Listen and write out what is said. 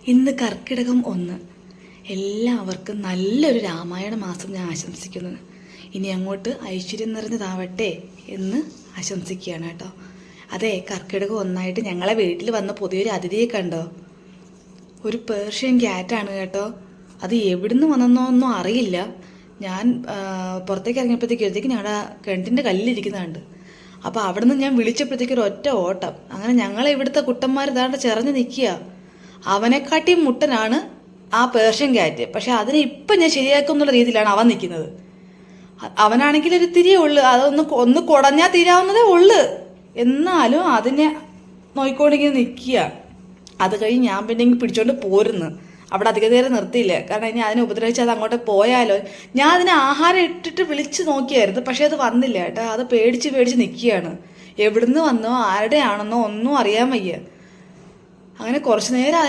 ഇന്ന് കർക്കിടകം 1. എല്ലാവർക്കും നല്ലൊരു രാമായണ മാസം ഞാൻ ആശംസിക്കുന്നു. ഇനി അങ്ങോട്ട് ഐശ്വര്യം നിറഞ്ഞതാവട്ടെ എന്ന് ആശംസിക്കുകയാണ് കേട്ടോ. അതെ, കർക്കിടകം 1 ഞങ്ങളെ വീട്ടിൽ വന്ന പുതിയൊരു അതിഥിയെ കണ്ടോ? ഒരു പേർഷ്യൻ ക്യാറ്റാണ് കേട്ടോ. അത് എവിടുന്ന് വന്നെന്നൊന്നും അറിയില്ല. ഞാൻ പുറത്തേക്ക് ഇറങ്ങിയപ്പോഴത്തേക്ക് ഞങ്ങളുടെ കിണറ്റിൻ്റെ കല്ലിലിരിക്കുന്നുണ്ട്. അപ്പോൾ അവിടെ നിന്ന് ഞാൻ വിളിച്ചപ്പോഴത്തേക്ക് ഒരു ഒറ്റ ഓട്ടം. അങ്ങനെ ഞങ്ങളെ ഇവിടുത്തെ കുട്ടന്മാർ ഇതാണ്ട് ചെറഞ്ഞ് നിൽക്കുക. അവനെക്കാട്ടിയും മുട്ടനാണ് ആ പേർഷ്യൻ ക്യാറ്റ്. പക്ഷെ അതിനെ ഇപ്പം ഞാൻ ശരിയാക്കും എന്നുള്ള രീതിയിലാണ് അവൻ നിൽക്കുന്നത്. അവനാണെങ്കിൽ ഒരു തിരിയേ ഉള്ളു, ഒന്ന് കുടഞ്ഞാൽ തീരാവുന്നതേ ഉള്ളു. എന്നാലും അതിനെ നോക്കിക്കൊണ്ടിങ്ങനെ നിൽക്കുക. അത് കഴിഞ്ഞ് ഞാൻ പിന്നെ ഇങ്ങനെ പിടിച്ചോണ്ട് പോരുന്നു. അവിടെ അധികം നേരം നിർത്തിയില്ല, കാരണം ഇനി അതിനെ ഉപദ്രവിച്ച് അത് അങ്ങോട്ട് പോയാലോ. ഞാൻ അതിനെ ആഹാരം ഇട്ടിട്ട് വിളിച്ച് നോക്കിയായിരുന്നു, പക്ഷെ അത് വന്നില്ല കേട്ടോ. അത് പേടിച്ച് നിൽക്കുകയാണ്. എവിടുന്ന് വന്നോ ആരുടെ ആണെന്നോ ഒന്നും അറിയാൻ വയ്യ. അങ്ങനെ കുറച്ച് നേരം